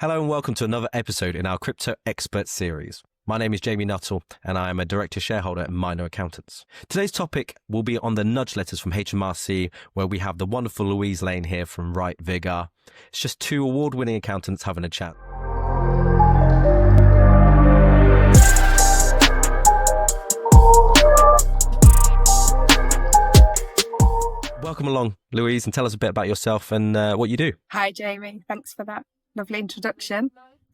Hello and welcome to another episode in our Crypto Expert series. My name is Jamie Nuttall and I am a director shareholder at Myna Accountants. Today's topic will be on the nudge letters from HMRC, where we have the wonderful Louise Lane here from Wright Vigar. It's just two award-winning accountants having a chat. Welcome along, Louise, and tell us a bit about yourself and what you do. Hi, Jamie. Thanks for that lovely introduction.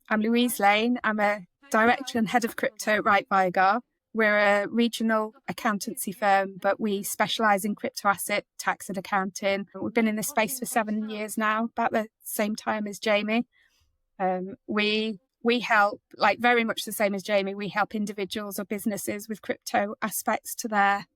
I'm Louise Lane. I'm a director and head of crypto at Wright Vigar. We're a regional accountancy firm, but we specialise in crypto asset tax and accounting. We've been in this space for 7 years now, about the same time as Jamie. We help, like very much the same as Jamie, we help individuals or businesses with crypto aspects to their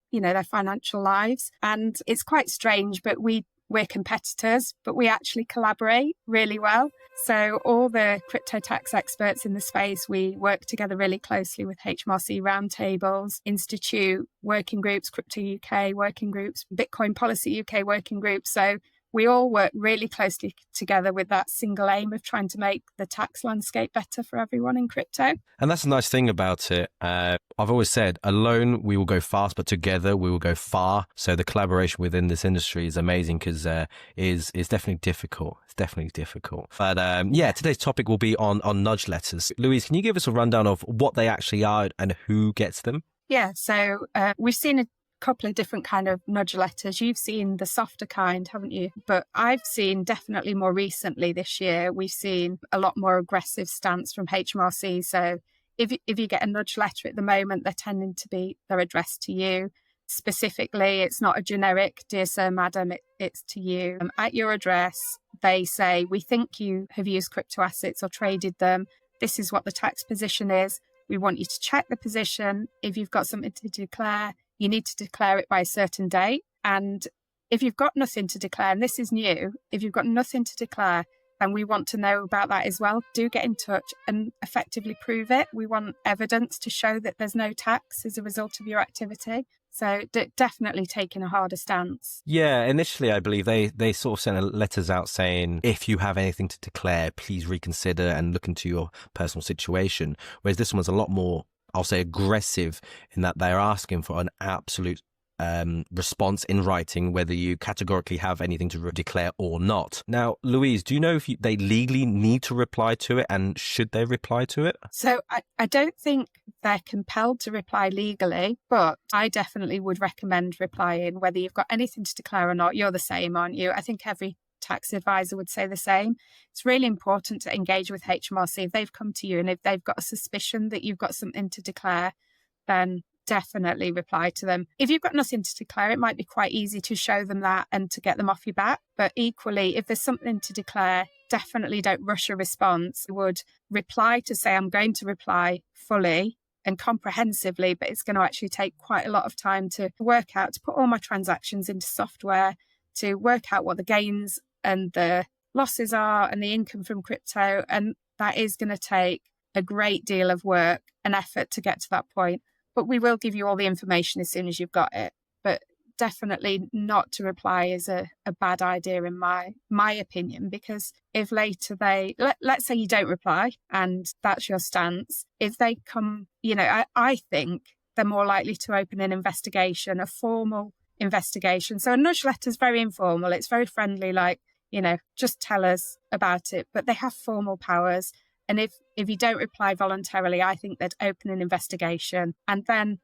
financial lives. And it's quite strange, but we're competitors, but we actually collaborate really well. So all the crypto tax experts in the space, we work together really closely with HMRC roundtables, Institute working groups, Crypto UK working groups, Bitcoin Policy UK working groups. So we all work really closely together with that single aim of trying to make the tax landscape better for everyone in crypto. And that's the nice thing about it. I've always said, alone we will go fast, but together we will go far. So the collaboration within this industry is amazing because is definitely difficult. It's definitely difficult. But today's topic will be on nudge letters. Louise, can you give us a rundown of what they actually are and who gets them? Yeah, so we've seen a couple of different kind of nudge letters. You've seen the softer kind, haven't you? But I've seen definitely more recently this year, we've seen a lot more aggressive stance from HMRC. So if you get a nudge letter at the moment, they're addressed to you. Specifically, it's not a generic, dear sir, madam, it's to you. At your address, they say, we think you have used crypto assets or traded them. This is what the tax position is. We want you to check the position. If you've got something to declare, you need to declare it by a certain date. And if you've got nothing to declare, and this is new, if you've got nothing to declare and we want to know about that as well, do get in touch and effectively prove it. We want evidence to show that there's no tax as a result of your activity. So definitely taking a harder stance. Yeah, initially I believe they sort of sent letters out saying, if you have anything to declare, please reconsider and look into your personal situation. Whereas this one's a lot more, I'll say, aggressive in that they're asking for an absolute response in writing, whether you categorically have anything to declare or not. Now, Louise, do you know if they legally need to reply to it, and should they reply to it? So I don't think they're compelled to reply legally, but I definitely would recommend replying, whether you've got anything to declare or not. You're the same, aren't you? I think every tax advisor would say the same. It's really important to engage with HMRC. If they've come to you and if they've got a suspicion that you've got something to declare, then definitely reply to them. If you've got nothing to declare, it might be quite easy to show them that and to get them off your back. But equally, if there's something to declare, definitely don't rush a response. I would reply to say, I'm going to reply fully and comprehensively, but it's going to actually take quite a lot of time to work out, to put all my transactions into software, to work out what the gains and the losses are and the income from crypto. And that is going to take a great deal of work and effort to get to that point. But we will give you all the information as soon as you've got it. But definitely not to reply is a bad idea in my opinion, because if later let's say you don't reply and that's your stance, if they come, I think they're more likely to open an investigation, a formal investigation. So a nudge letter is very informal. It's very friendly, like, just tell us about it. But they have formal powers. And if you don't reply voluntarily, I think they'd open an investigation. And then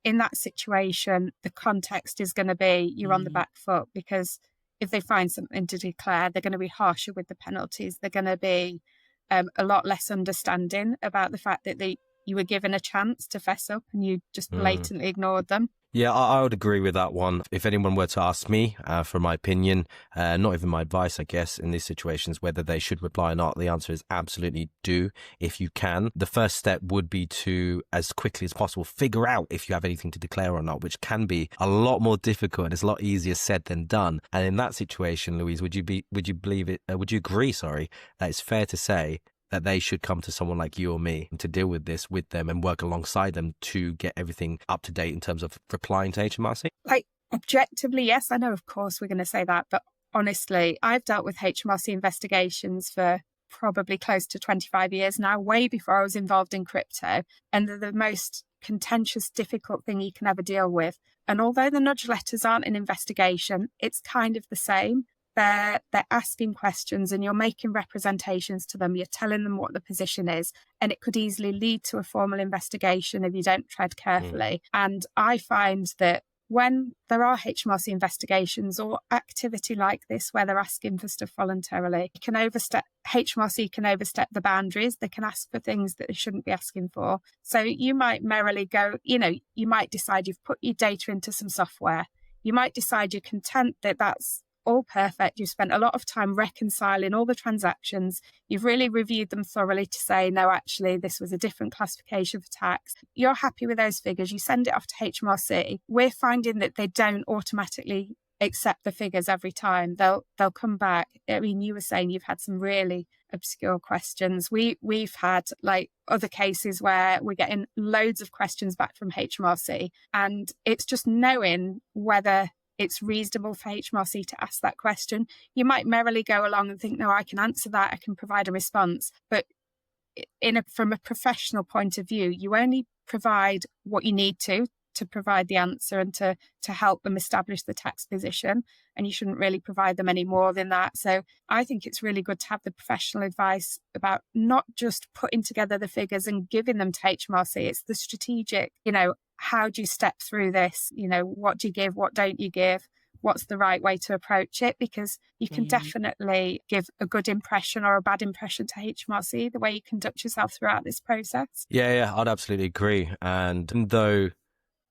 in that situation, the context is going to be you're on the back foot, because if they find something to declare, they're going to be harsher with the penalties. They're going to be a lot less understanding about the fact that you were given a chance to fess up and you just blatantly ignored them. Yeah, I would agree with that one. If anyone were to ask me for my opinion, not even my advice, I guess, in these situations, whether they should reply or not, the answer is absolutely do if you can. The first step would be to, as quickly as possible, figure out if you have anything to declare or not, which can be a lot more difficult and it's a lot easier said than done. And in that situation, Louise, would you agree, that it's fair to say that they should come to someone like you or me to deal with this with them and work alongside them to get everything up to date in terms of replying to HMRC? Like, objectively, yes, I know, of course, we're going to say that. But honestly, I've dealt with HMRC investigations for probably close to 25 years now, way before I was involved in crypto. And they're the most contentious, difficult thing you can ever deal with. And although the nudge letters aren't an investigation, it's kind of the same. They're asking questions and you're making representations to them. You're telling them what the position is. And it could easily lead to a formal investigation if you don't tread carefully. And I find that when there are HMRC investigations or activity like this, where they're asking for stuff voluntarily, HMRC can overstep the boundaries. They can ask for things that they shouldn't be asking for. So you might merrily go, you might decide you've put your data into some software. You might decide you're content that that's all perfect. You've spent a lot of time reconciling all the transactions. You've really reviewed them thoroughly to say, no, actually, this was a different classification for tax. You're happy with those figures. You send it off to HMRC. We're finding that they don't automatically accept the figures every time. They'll come back. I mean, you were saying you've had some really obscure questions. We've had like other cases where we're getting loads of questions back from HMRC, and it's just knowing whether it's reasonable for HMRC to ask that question. You might merrily go along and think, no, I can answer that, I can provide a response. But from a professional point of view, you only provide what you need to provide the answer and to help them establish the tax position. And you shouldn't really provide them any more than that. So I think it's really good to have the professional advice about not just putting together the figures and giving them to HMRC. It's the strategic, how do you step through this? What do you give? What don't you give? What's the right way to approach it? Because you can definitely give a good impression or a bad impression to HMRC the way you conduct yourself throughout this process. Yeah, I'd absolutely agree. And though,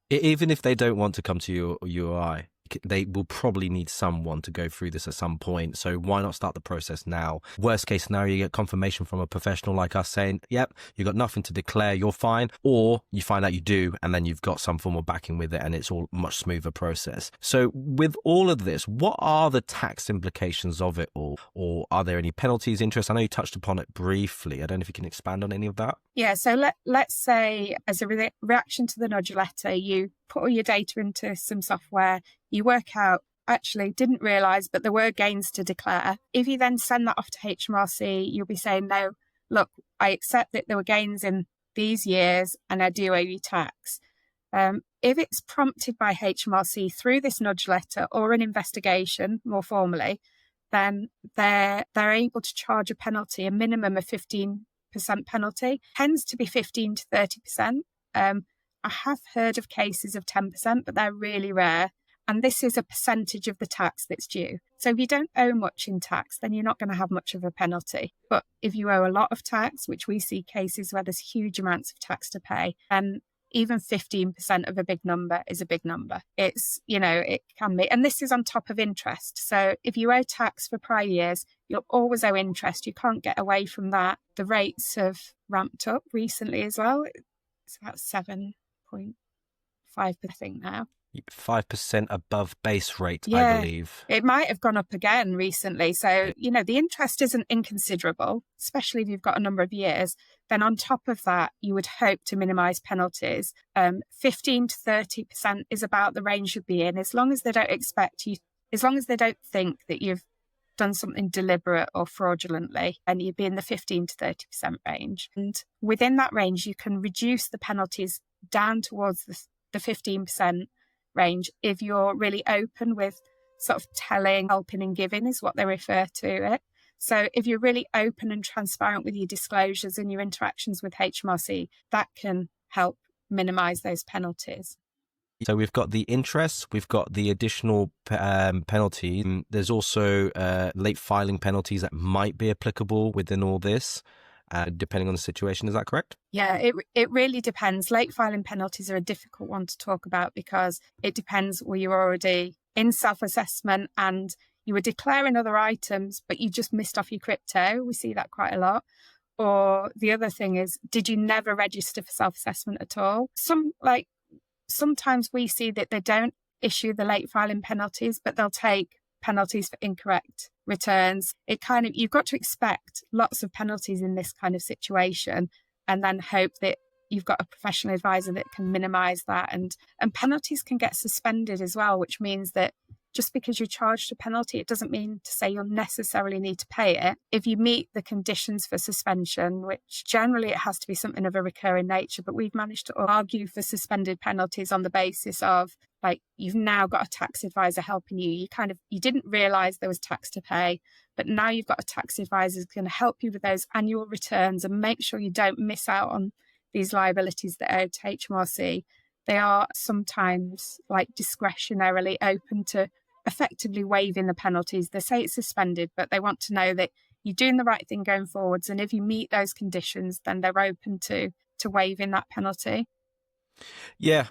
even if they don't want to come to your UI, they will probably need someone to go through this at some point. So why not start the process now? Worst case scenario, you get confirmation from a professional like us saying, yep, you've got nothing to declare, you're fine. Or you find out you do, and then you've got some form of backing with it, and it's all much smoother process. So with all of this, what are the tax implications of it all? Or are there any penalties, interest? I know you touched upon it briefly. I don't know if you can expand on any of that. Yeah, so let's say as a reaction to the nudge letter, you put all your data into some software, you work out, actually didn't realise, but there were gains to declare. If you then send that off to HMRC, you'll be saying, no, look, I accept that there were gains in these years and I do owe you tax. If it's prompted by HMRC through this nudge letter or an investigation more formally, then they're able to charge a penalty, a minimum of 15% penalty, tends to be 15 to 30%. I have heard of cases of 10%, but they're really rare. And this is a percentage of the tax that's due. So if you don't owe much in tax, then you're not going to have much of a penalty. But if you owe a lot of tax, which we see cases where there's huge amounts of tax to pay, then even 15% of a big number is a big number. It's, it can be. And this is on top of interest. So if you owe tax for prior years, you'll always owe interest. You can't get away from that. The rates have ramped up recently as well. It's about 7.5%, I think, now. 5% above base rate, yeah, I believe. It might have gone up again recently. So, the interest isn't inconsiderable, especially if you've got a number of years. Then on top of that, you would hope to minimise penalties. 15 to 30% is about the range you'd be in, as long as they don't think that you've done something deliberate or fraudulently, and you'd be in the 15 to 30% range. And within that range, you can reduce the penalties down towards the 15% range if you're really open with sort of telling, helping and giving is what they refer to it. So if you're really open and transparent with your disclosures and your interactions with HMRC, that can help minimise those penalties. So we've got the interest, we've got the additional penalty. There's also late filing penalties that might be applicable within all this, depending on the situation. Is that correct? Yeah, it really depends. Late filing penalties are a difficult one to talk about because it depends where you're already in self-assessment and you were declaring other items, but you just missed off your crypto. We see that quite a lot. Or the other thing is, did you never register for self-assessment at all? Sometimes we see that they don't issue the late filing penalties, but they'll take penalties for incorrect returns. You've got to expect lots of penalties in this kind of situation and then hope that you've got a professional advisor that can minimise that. And penalties can get suspended as well, which means that just because you're charged a penalty, it doesn't mean to say you'll necessarily need to pay it. If you meet the conditions for suspension, which generally it has to be something of a recurring nature, but we've managed to argue for suspended penalties on the basis of, like, you've now got a tax advisor helping you. You didn't realise there was tax to pay, but now you've got a tax advisor who's going to help you with those annual returns and make sure you don't miss out on these liabilities that are owed to HMRC. They are sometimes like discretionarily open to effectively waiving the penalties. They say it's suspended, but they want to know that you're doing the right thing going forwards. And if you meet those conditions, then they're open to waiving that penalty. Yeah.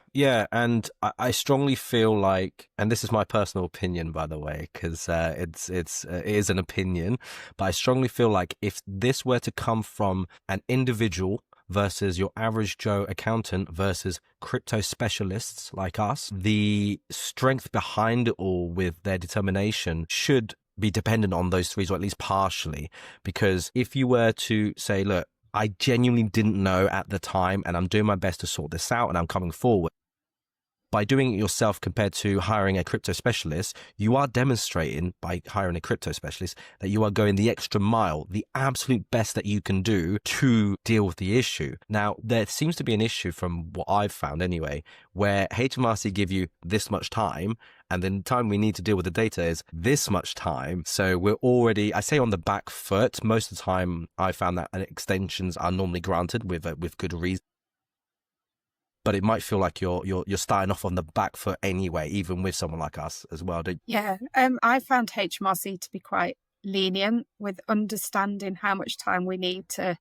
And I strongly feel like, and this is my personal opinion, by the way, because it is an opinion, but I strongly feel like if this were to come from an individual versus your average Joe accountant versus crypto specialists like us, the strength behind it all with their determination should be dependent on those three, or at least partially. Because if you were to say, look, I genuinely didn't know at the time and I'm doing my best to sort this out and I'm coming forward, by doing it yourself compared to hiring a crypto specialist, you are demonstrating by hiring a crypto specialist that you are going the extra mile, the absolute best that you can do to deal with the issue. Now, there seems to be an issue from what I've found anyway, where HMRC give you this much time and then the time we need to deal with the data is this much time. So we're already, I say, on the back foot. Most of the time I found that extensions are normally granted with good reason. But it might feel like you're starting off on the back foot anyway, even with someone like us as well. Yeah, I found HMRC to be quite lenient with understanding how much time we need to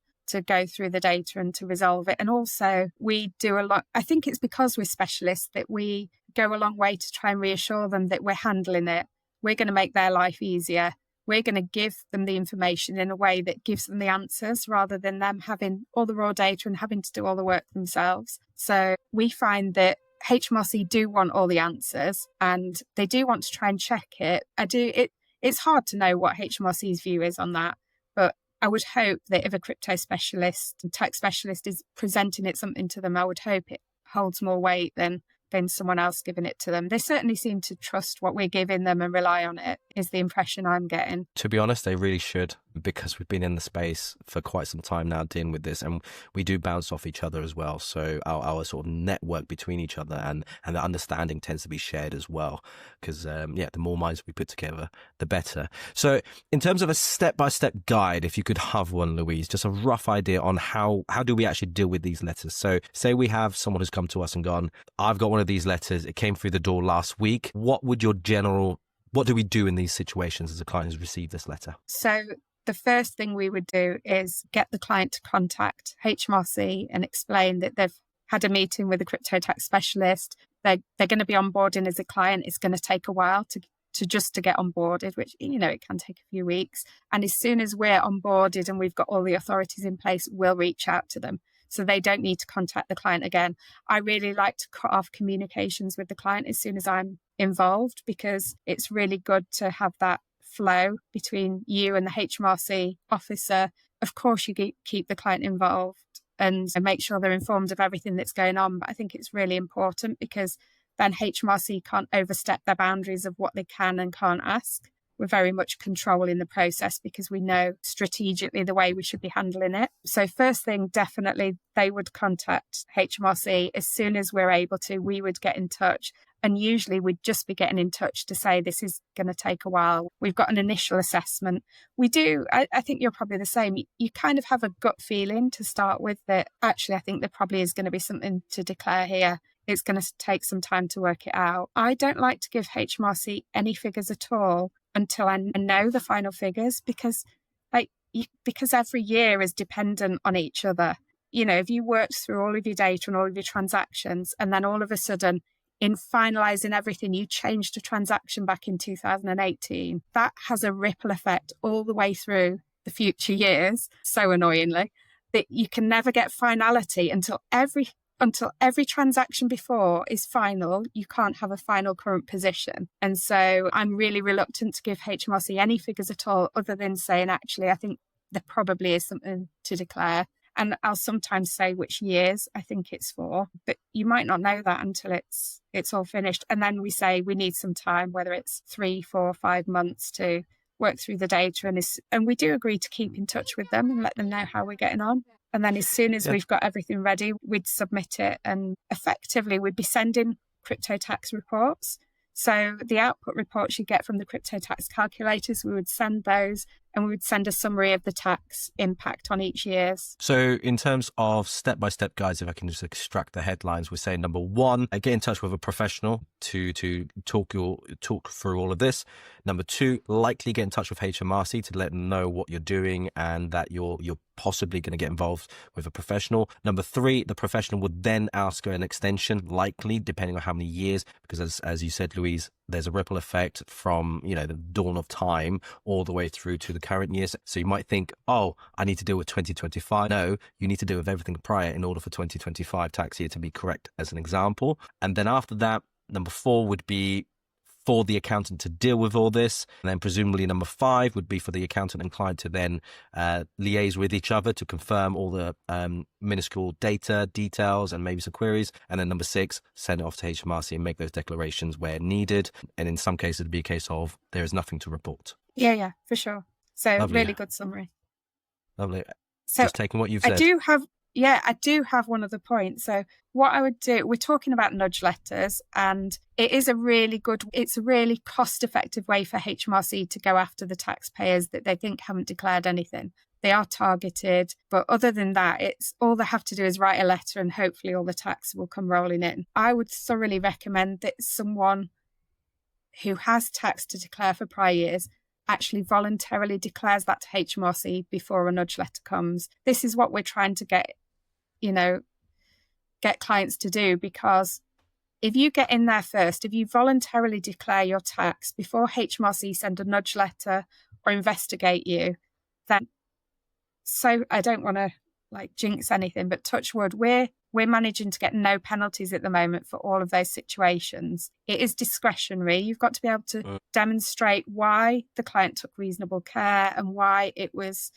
go through the data and to resolve it. And also we do a lot, I think it's because we're specialists that we go a long way to try and reassure them that we're handling it. We're going to make their life easier. We're going to give them the information in a way that gives them the answers rather than them having all the raw data and having to do all the work themselves. So we find that HMRC do want all the answers and they do want to try and check it. It's hard to know what HMRC's view is on that, but I would hope that if a crypto specialist, tax specialist is presenting it something to them, I would hope it holds more weight than someone else giving it to them. They certainly seem to trust what we're giving them and rely on it, is the impression I'm getting. To be honest, they really should, because we've been in the space for quite some time now dealing with this, and we do bounce off each other as well. So our sort of network between each other and the understanding tends to be shared as well, because the more minds we put together, the better. So in terms of a step-by-step guide, if you could have one, Louise, just a rough idea on how do we actually deal with these letters. So say we have someone who's come to us and gone, I've got one of these letters, it came through the door last week. What do we do in these situations as a client has received this letter? So the first thing we would do is get the client to contact HMRC and explain that they've had a meeting with a crypto tax specialist. They're going to be onboarding as a client. It's going to take a while to get onboarded, which, it can take a few weeks. And as soon as we're onboarded and we've got all the authorities in place, we'll reach out to them. So they don't need to contact the client again. I really like to cut off communications with the client as soon as I'm involved, because it's really good to have that flow between you and the HMRC officer. Of course, you keep the client involved and make sure they're informed of everything that's going on. But I think it's really important because then HMRC can't overstep their boundaries of what they can and can't ask. We're very much controlling the process because we know strategically the way we should be handling it. So first thing, definitely they would contact HMRC as soon as we're able to. We would get in touch. And usually we'd just be getting in touch to say this is going to take a while. We've got an initial assessment. We do, I think you're probably the same. You kind of have a gut feeling to start with that actually I think there probably is going to be something to declare here. It's going to take some time to work it out. I don't like to give HMRC any figures at all until I know the final figures, because every year is dependent on each other. If you worked through all of your data and all of your transactions, and then all of a sudden in finalising everything, you changed a transaction back in 2018, that has a ripple effect all the way through the future years, so annoyingly, that you can never get finality until every transaction before is final. You can't have a final current position. And so I'm really reluctant to give HMRC any figures at all, other than saying, actually, I think there probably is something to declare. And I'll sometimes say which years I think it's for, but you might not know that until it's all finished. And then we say we need some time, whether it's 3, 4, 5 months to work through the data. And we do agree to keep in touch with them and let them know how we're getting on. And then as soon as we've got everything ready, we'd submit it, and effectively we'd be sending crypto tax reports. So the output reports you get from the crypto tax calculators, we would send those, and we would send a summary of the tax impact on each year's. So in terms of step-by-step guides, if I can just extract the headlines, we're saying number 1, get in touch with a professional to talk through all of this. Number 2, likely get in touch with HMRC to let them know what you're doing and that you're possibly going to get involved with a professional. Number 3, the professional would then ask for an extension, likely depending on how many years, because as you said, Louise, there's a ripple effect from, the dawn of time all the way through to the current years. So you might think, oh, I need to deal with 2025. No, you need to deal with everything prior in order for 2025 tax year to be correct, as an example. And then after that, number 4 would be for the accountant to deal with all this. And then presumably number 5 would be for the accountant and client to then liaise with each other to confirm all the minuscule data, details, and maybe some queries. And then number 6, send it off to HMRC and make those declarations where needed. And in some cases, it'd be a case of there is nothing to report. Yeah, for sure. So Lovely. Really good summary. Lovely. So just taking what you've said. I do have one other point. So what I would do, we're talking about nudge letters, and it's a really cost-effective way for HMRC to go after the taxpayers that they think haven't declared anything. They are targeted, but other than that, it's all they have to do is write a letter and hopefully all the tax will come rolling in. I would thoroughly recommend that someone who has tax to declare for prior years actually voluntarily declares that to HMRC before a nudge letter comes. This is what we're trying to get clients to do, because if you get in there first, if you voluntarily declare your tax before HMRC send a nudge letter or investigate you, then I don't want to jinx anything, but touch wood, we're managing to get no penalties at the moment for all of those situations. It is discretionary. You've got to be able to demonstrate why the client took reasonable care and why it was,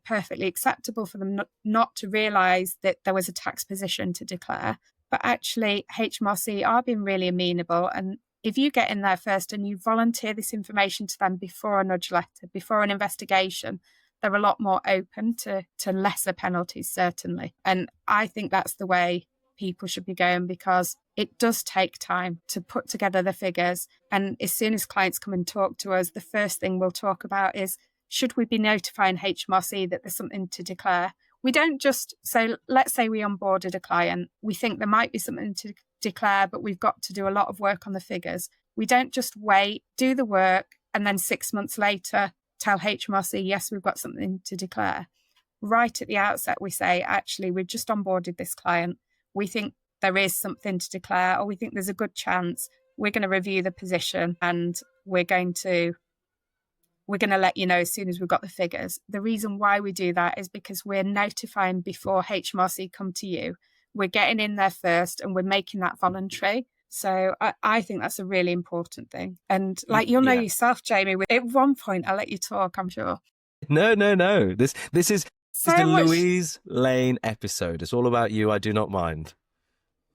perfectly acceptable for them not to realise that there was a tax position to declare. But actually, HMRC are being really amenable. And if you get in there first and you volunteer this information to them before a nudge letter, before an investigation, they're a lot more open to lesser penalties, certainly. And I think that's the way people should be going, because it does take time to put together the figures. And as soon as clients come and talk to us, the first thing we'll talk about is, should we be notifying HMRC that there's something to declare? We don't just, so let's say we onboarded a client, we think there might be something to declare, but we've got to do a lot of work on the figures. We don't just wait, do the work, and then 6 months later, tell HMRC, yes, we've got something to declare. Right at the outset, we say, actually, we've just onboarded this client. We think there is something to declare, or we think there's a good chance. We're going to review the position and we're going to let you know as soon as we've got the figures. The reason why we do that is because we're notifying before HMRC come to you. We're getting in there first and we're making that voluntary. So I think that's a really important thing. And you'll know yourself, Jamie, at one point I'll let you talk, I'm sure. No. This is the Louise Lane episode. It's all about you. I do not mind.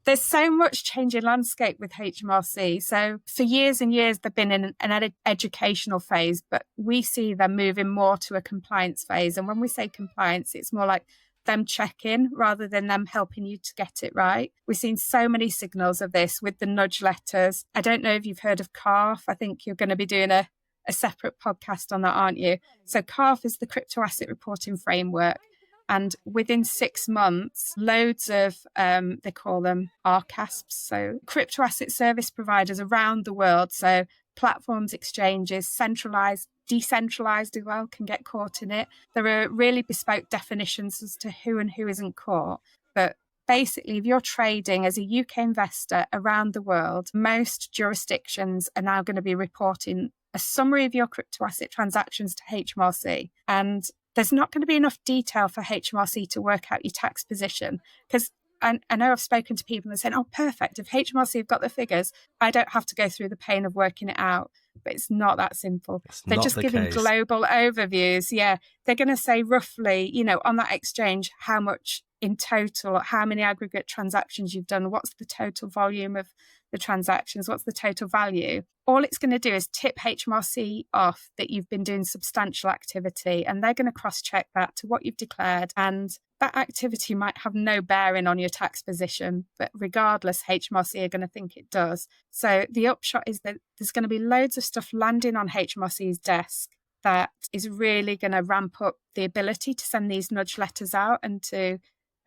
There's so much changing landscape with HMRC. So for years and years, they've been in an educational phase, but we see them moving more to a compliance phase. And when we say compliance, it's more like them checking rather than them helping you to get it right. We've seen so many signals of this with the nudge letters. I don't know if you've heard of CARF. I think you're going to be doing a separate podcast on that, aren't you? So CARF is the crypto asset reporting framework. And within 6 months, loads of, they call them RCASPs, so crypto asset service providers around the world, so platforms, exchanges, centralised, decentralised as well, can get caught in it. There are really bespoke definitions as to who and who isn't caught. But basically, if you're trading as a UK investor around the world, most jurisdictions are now going to be reporting a summary of your crypto asset transactions to HMRC. And there's not going to be enough detail for HMRC to work out your tax position, because I know I've spoken to people and they're saying, oh, perfect. If HMRC have got the figures, I don't have to go through the pain of working it out. but it's not that simple. It's They're not just the giving case. global overviews. Yeah, they're going to say roughly, on that exchange, how much in total, how many aggregate transactions you've done, what's the total volume of the transactions, what's the total value. All it's going to do is tip HMRC off that you've been doing substantial activity, and they're going to cross-check that to what you've declared. And that activity might have no bearing on your tax position, but regardless, HMRC are going to think it does. So the upshot is that there's going to be loads of stuff landing on HMRC's desk that is really going to ramp up the ability to send these nudge letters out and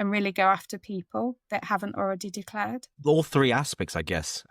really go after people that haven't already declared. All three aspects, I guess,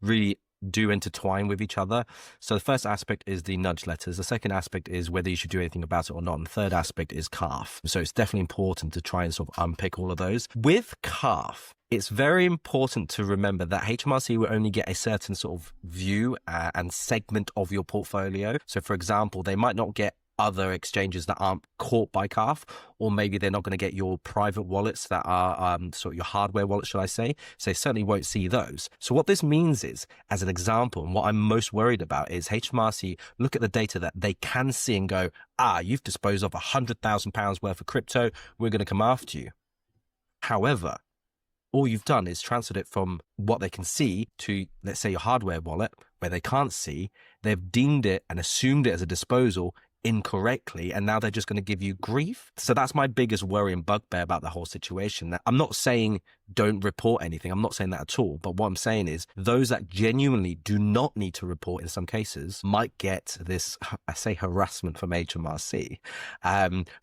really do intertwine with each other. So the first aspect is the nudge letters. The second aspect is whether you should do anything about it or not. And the third aspect is CARF. So it's definitely important to try and sort of unpick all of those. With CARF, it's very important to remember that HMRC will only get a certain sort of view and segment of your portfolio. So for example, they might not get other exchanges that aren't caught by CARF, or maybe they're not going to get your private wallets that are sort of your hardware wallet, should I say. So they certainly won't see those. So what this means is, as an example, and what I'm most worried about is HMRC look at the data that they can see and go, you've disposed of £100,000 worth of crypto, we're going to come after you. However, all you've done is transferred it from what they can see to, let's say, your hardware wallet, where they can't see. They've deemed it and assumed it as a disposal incorrectly, and now they're just going to give you grief. So that's my biggest worry and bugbear about the whole situation. I'm not saying don't report anything. I'm not saying that at all. But what I'm saying is those that genuinely do not need to report in some cases might get this, I say, harassment from HMRC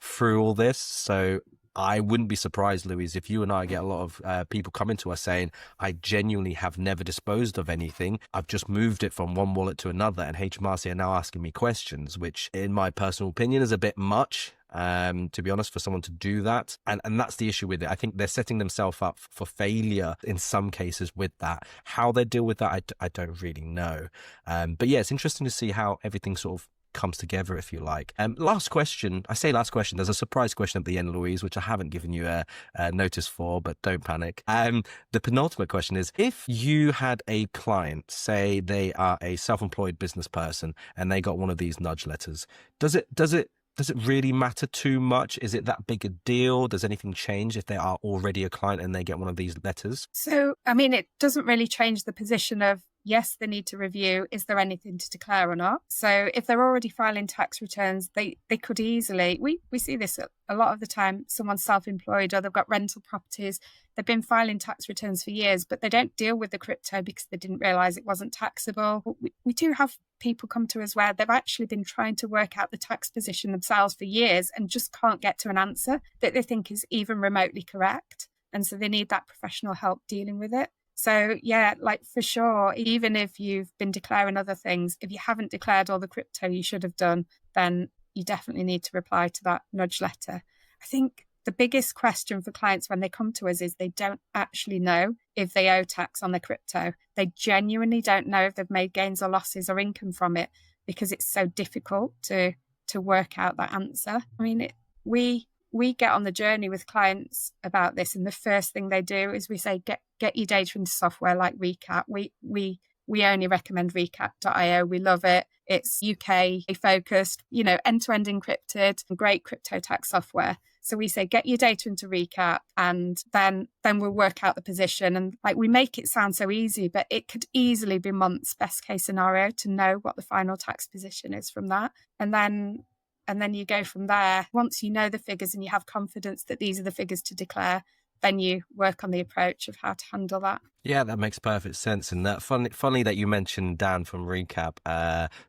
through all this. So I wouldn't be surprised, Louise, if you and I get a lot of people coming to us saying, I genuinely have never disposed of anything. I've just moved it from one wallet to another, and HMRC are now asking me questions, which in my personal opinion is a bit much, to be honest, for someone to do that. And that's the issue with it. I think they're setting themselves up for failure in some cases with that. How they deal with that, I don't really know. But yeah, it's interesting to see how everything sort of comes together, if you like. Last question. I say last question. There's a surprise question at the end, Louise, which I haven't given you a notice for, but don't panic. The penultimate question is, if you had a client, say they are a self-employed business person and they got one of these nudge letters, does it really matter too much? Is it that big a deal? Does anything change if they are already a client and they get one of these letters? So, I mean, it doesn't really change the position of, yes, they need to review, is there anything to declare or not? So if they're already filing tax returns, they could easily, we see this a lot of the time, someone's self-employed or they've got rental properties, they've been filing tax returns for years, but they don't deal with the crypto because they didn't realise it wasn't taxable. We do have people come to us where they've actually been trying to work out the tax position themselves for years and just can't get to an answer that they think is even remotely correct. And so they need that professional help dealing with it. So yeah, like for sure, even if you've been declaring other things, if you haven't declared all the crypto you should have done, then you definitely need to reply to that nudge letter. I think the biggest question for clients when they come to us is they don't actually know if they owe tax on their crypto. They genuinely don't know if they've made gains or losses or income from it because it's so difficult to work out that answer. I mean, we get on the journey with clients about this, and the first thing they do is we say, get your data into software like Recap. We only recommend recap.io. We love it. It's UK focused, end-to-end encrypted, great crypto tax software. So we say, get your data into Recap, and then we'll work out the position. And like, we make it sound so easy, but it could easily be months, best case scenario, to know what the final tax position is from that. And then you go from there. Once you know the figures and you have confidence that these are the figures to declare, then you work on the approach of how to handle that. Yeah, that makes perfect sense. And that funny that you mentioned Dan from Recap,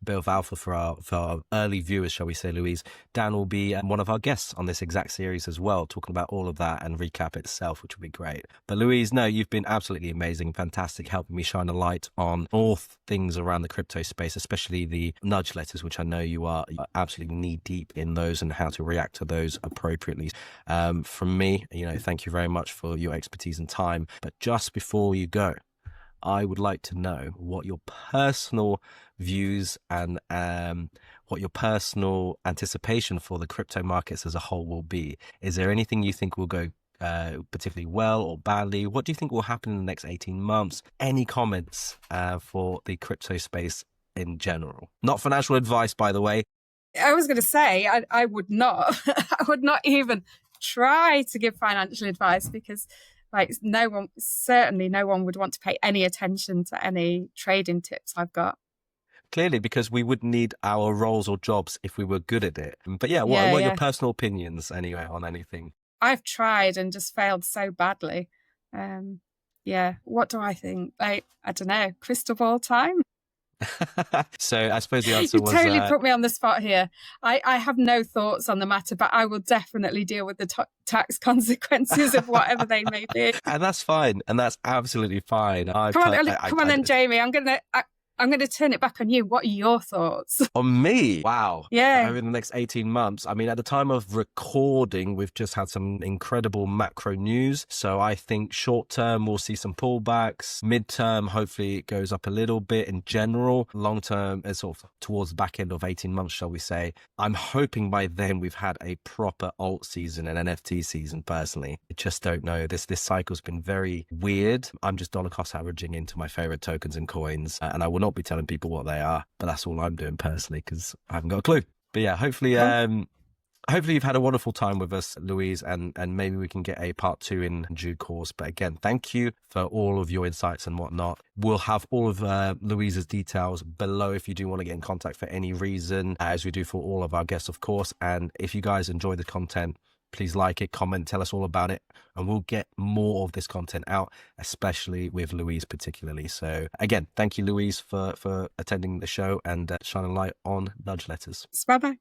bit of alpha for our early viewers, shall we say, Louise. Dan will be one of our guests on this exact series as well, talking about all of that and Recap itself, which will be great. But Louise, no, you've been absolutely amazing, fantastic, helping me shine a light on all things around the crypto space, especially the nudge letters, which I know you are absolutely knee deep in those and how to react to those appropriately. From me, thank you very much for your expertise and time. But just before you go, I would like to know what your personal views and what your personal anticipation for the crypto markets as a whole will be. Is there anything you think will go particularly well or badly? What do you think will happen in the next 18 months? Any comments for the crypto space in general. Not financial advice, by the way. I was going to say, I would not, I would not even try to give financial advice because like certainly no one would want to pay any attention to any trading tips I've got. Clearly, because we would need our roles or jobs if we were good at it. But yeah, what are your personal opinions anyway on anything? I've tried and just failed so badly. Yeah, what do I think? Like, I don't know, crystal ball time? So I suppose the answer was... You totally put me on the spot here. I have no thoughts on the matter, but I will definitely deal with the tax consequences of whatever they may be. And that's fine. And that's absolutely fine. Come on then, Jamie. I'm going to turn it back on you. What are your thoughts? On me? Wow. Yeah. Over the next 18 months. I mean, at the time of recording, we've just had some incredible macro news. So I think short term, we'll see some pullbacks. Mid-term, hopefully it goes up a little bit in general. Long term, it's sort of towards the back end of 18 months, shall we say. I'm hoping by then we've had a proper alt season and NFT season, personally. I just don't know. This cycle's been very weird. I'm just dollar cost averaging into my favorite tokens and coins, and I will not be telling people what they are, but that's all I'm doing personally because I haven't got a clue. But yeah, hopefully you've had a wonderful time with us, Louise, and maybe we can get a part 2 in due course. But again, thank you for all of your insights and whatnot. We'll have all of Louise's details below if you do want to get in contact for any reason, as we do for all of our guests, of course. And if you guys enjoy the content, please like it, comment, tell us all about it, and we'll get more of this content out, especially with Louise particularly. So again, thank you, Louise, for attending the show and shining light on nudge letters. Bye-bye.